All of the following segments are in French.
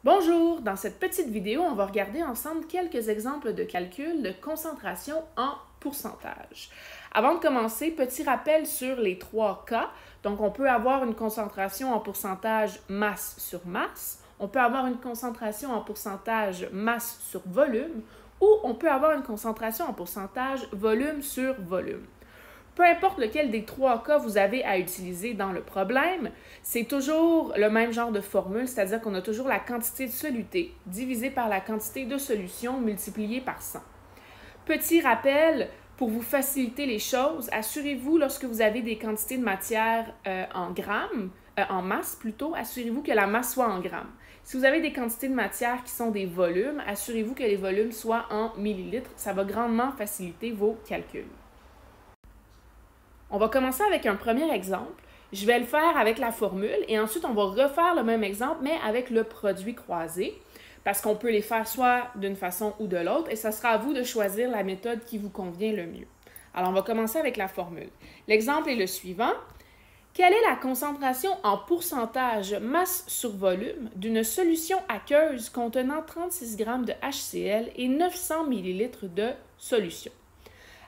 Bonjour! Dans cette petite vidéo, on va regarder ensemble quelques exemples de calcul de concentration en pourcentage. Avant de commencer, petit rappel sur les 3 cas. Donc, on peut avoir une concentration en pourcentage masse sur masse, on peut avoir une concentration en pourcentage masse sur volume, ou on peut avoir une concentration en pourcentage volume sur volume. Peu importe lequel des 3 cas vous avez à utiliser dans le problème, c'est toujours le même genre de formule, c'est-à-dire qu'on a toujours la quantité de soluté divisée par la quantité de solution multipliée par 100. Petit rappel, pour vous faciliter les choses, assurez-vous lorsque vous avez des quantités de matière en masse plutôt, assurez-vous que la masse soit en grammes. Si vous avez des quantités de matière qui sont des volumes, assurez-vous que les volumes soient en millilitres. Ça va grandement faciliter vos calculs. On va commencer avec un premier exemple. Je vais le faire avec la formule et ensuite on va refaire le même exemple mais avec le produit croisé parce qu'on peut les faire soit d'une façon ou de l'autre et ça sera à vous de choisir la méthode qui vous convient le mieux. Alors on va commencer avec la formule. L'exemple est le suivant. Quelle est la concentration en pourcentage masse sur volume d'une solution aqueuse contenant 36 g de HCl et 900 ml de solution?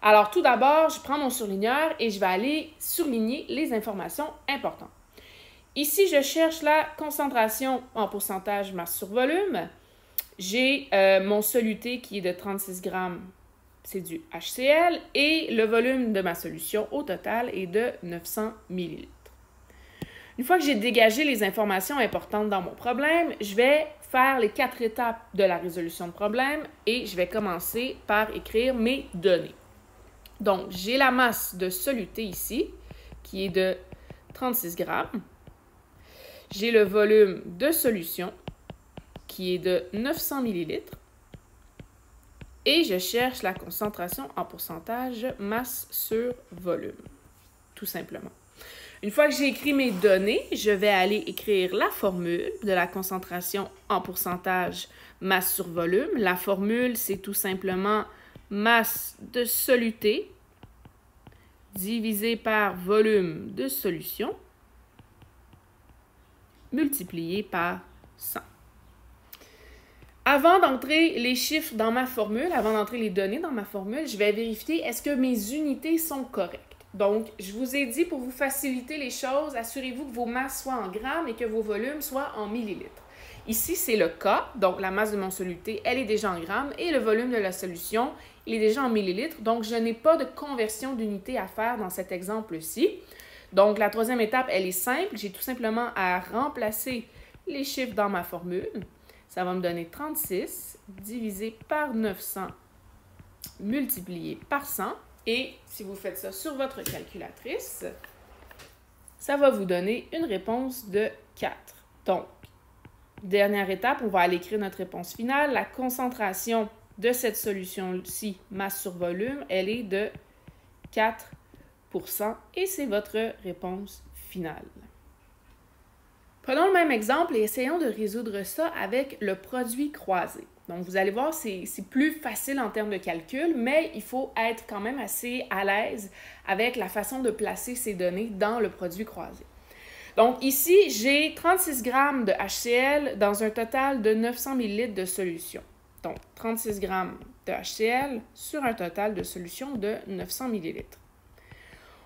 Alors, tout d'abord, je prends mon surligneur et je vais aller surligner les informations importantes. Ici, je cherche la concentration en pourcentage masse sur volume. J'ai mon soluté qui est de 36 g, c'est du HCl, et le volume de ma solution au total est de 900 ml. Une fois que j'ai dégagé les informations importantes dans mon problème, je vais faire les 4 étapes de la résolution de problème et je vais commencer par écrire mes données. Donc, j'ai la masse de soluté ici, qui est de 36 g. J'ai le volume de solution, qui est de 900 ml. Et je cherche la concentration en pourcentage masse sur volume, tout simplement. Une fois que j'ai écrit mes données, je vais aller écrire la formule de la concentration en pourcentage masse sur volume. La formule, c'est tout simplement masse de soluté divisé par volume de solution multiplié par 100. Avant d'entrer les chiffres dans ma formule, avant d'entrer les données dans ma formule, je vais vérifier est-ce que mes unités sont correctes. Donc, je vous ai dit, pour vous faciliter les choses, assurez-vous que vos masses soient en grammes et que vos volumes soient en millilitres. Ici, c'est le cas, donc la masse de mon soluté, elle est déjà en grammes et le volume de la solution, il est déjà en millilitres. Donc, je n'ai pas de conversion d'unité à faire dans cet exemple-ci. Donc, la troisième étape, elle est simple. J'ai tout simplement à remplacer les chiffres dans ma formule. Ça va me donner 36 divisé par 900 multiplié par 100. Et si vous faites ça sur votre calculatrice, ça va vous donner une réponse de 4. Donc, dernière étape, on va aller écrire notre réponse finale. La concentration de cette solution-ci, masse sur volume, elle est de 4% et c'est votre réponse finale. Prenons le même exemple et essayons de résoudre ça avec le produit croisé. Donc, vous allez voir, c'est plus facile en termes de calcul, mais il faut être quand même assez à l'aise avec la façon de placer ces données dans le produit croisé. Donc, ici, j'ai 36 g de HCl dans un total de 900 ml de solution. Donc, 36 g de HCl sur un total de solution de 900 ml.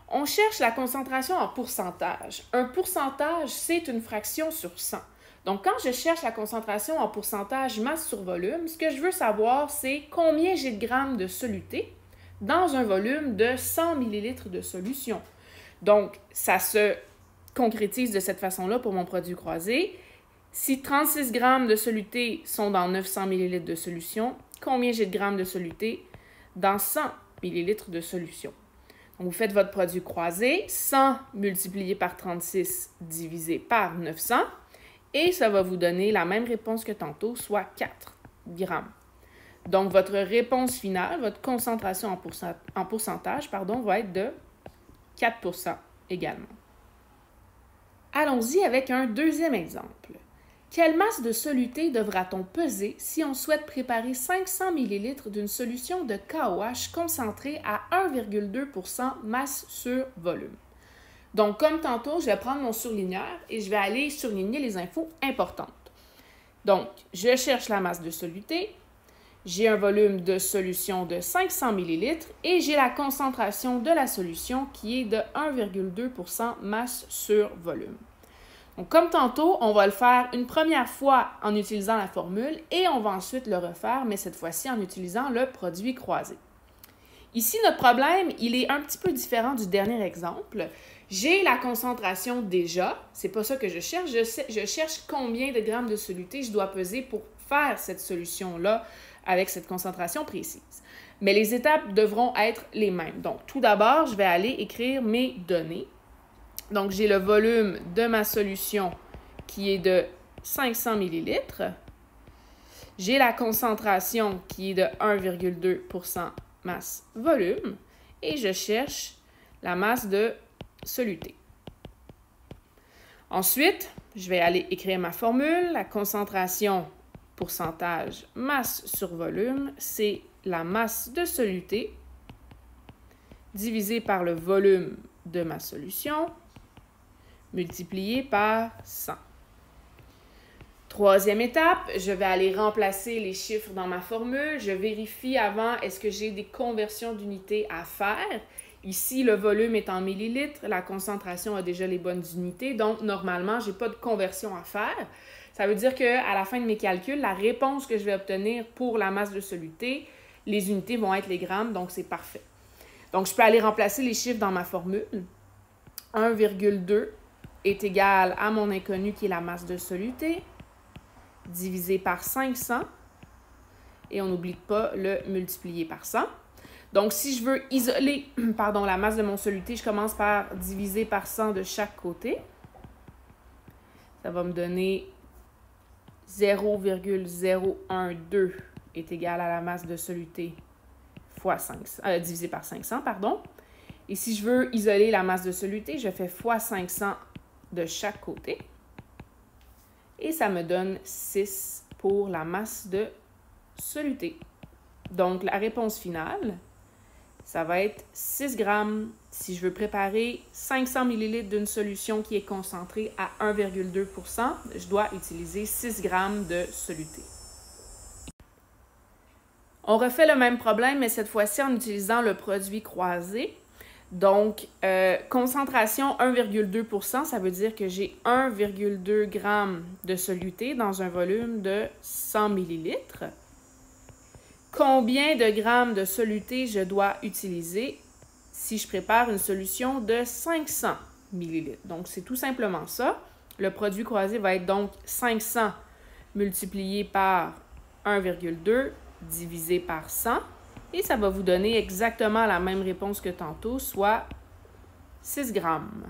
On cherche la concentration en pourcentage. Un pourcentage, c'est une fraction sur 100. Donc, quand je cherche la concentration en pourcentage masse sur volume, ce que je veux savoir, c'est combien j'ai de grammes de soluté dans un volume de 100 ml de solution. Donc, ça se concrétise de cette façon-là pour mon produit croisé. Si 36 g de soluté sont dans 900 ml de solution, combien j'ai de grammes de soluté dans 100 ml de solution? Donc, vous faites votre produit croisé, 100 multiplié par 36 divisé par 900, et ça va vous donner la même réponse que tantôt, soit 4 grammes. Donc, votre réponse finale, votre concentration en pourcentage, va être de 4% également. Allons-y avec un deuxième exemple. Quelle masse de soluté devra-t-on peser si on souhaite préparer 500 ml d'une solution de KOH concentrée à 1,2% masse sur volume? Donc, comme tantôt, je vais prendre mon surligneur et je vais aller surligner les infos importantes. Donc, je cherche la masse de soluté, j'ai un volume de solution de 500 ml et j'ai la concentration de la solution qui est de 1,2 % masse sur volume. Donc, comme tantôt, on va le faire une première fois en utilisant la formule et on va ensuite le refaire, mais cette fois-ci en utilisant le produit croisé. Ici, notre problème, il est un petit peu différent du dernier exemple. J'ai la concentration déjà, c'est pas ça que je cherche, je cherche combien de grammes de soluté je dois peser pour faire cette solution-là avec cette concentration précise. Mais les étapes devront être les mêmes. Donc, tout d'abord, je vais aller écrire mes données. Donc, j'ai le volume de ma solution qui est de 500 ml. J'ai la concentration qui est de 1,2 % masse volume. Et je cherche la masse de soluté. Ensuite, je vais aller écrire ma formule. La concentration pourcentage masse sur volume, c'est la masse de soluté divisée par le volume de ma solution multiplié par 100. Troisième étape, je vais aller remplacer les chiffres dans ma formule. Je vérifie avant, est-ce que j'ai des conversions d'unités à faire. Ici, le volume est en millilitres, la concentration a déjà les bonnes unités, donc normalement, je n'ai pas de conversion à faire. Ça veut dire qu'à la fin de mes calculs, la réponse que je vais obtenir pour la masse de soluté, les unités vont être les grammes, donc c'est parfait. Donc, je peux aller remplacer les chiffres dans ma formule. 1,2 est égal à mon inconnu qui est la masse de soluté, divisé par 500, et on n'oublie pas le multiplier par 100. Donc, si je veux isoler la masse de mon soluté, je commence par diviser par 100 de chaque côté. Ça va me donner 0,012 est égal à la masse de soluté fois 500, divisé par 500, pardon. Et si je veux isoler la masse de soluté, je fais fois 500 de chaque côté. Et ça me donne 6 pour la masse de soluté. Donc, la réponse finale, ça va être 6 grammes. Si je veux préparer 500 ml d'une solution qui est concentrée à 1,2 %, je dois utiliser 6 grammes de soluté. On refait le même problème, mais cette fois-ci en utilisant le produit croisé. Donc, concentration 1,2 %, ça veut dire que j'ai 1,2 g de soluté dans un volume de 100 ml. Combien de grammes de soluté je dois utiliser si je prépare une solution de 500 ml? Donc, c'est tout simplement ça. Le produit croisé va être donc 500 multiplié par 1,2 divisé par 100. Et ça va vous donner exactement la même réponse que tantôt, soit 6 grammes.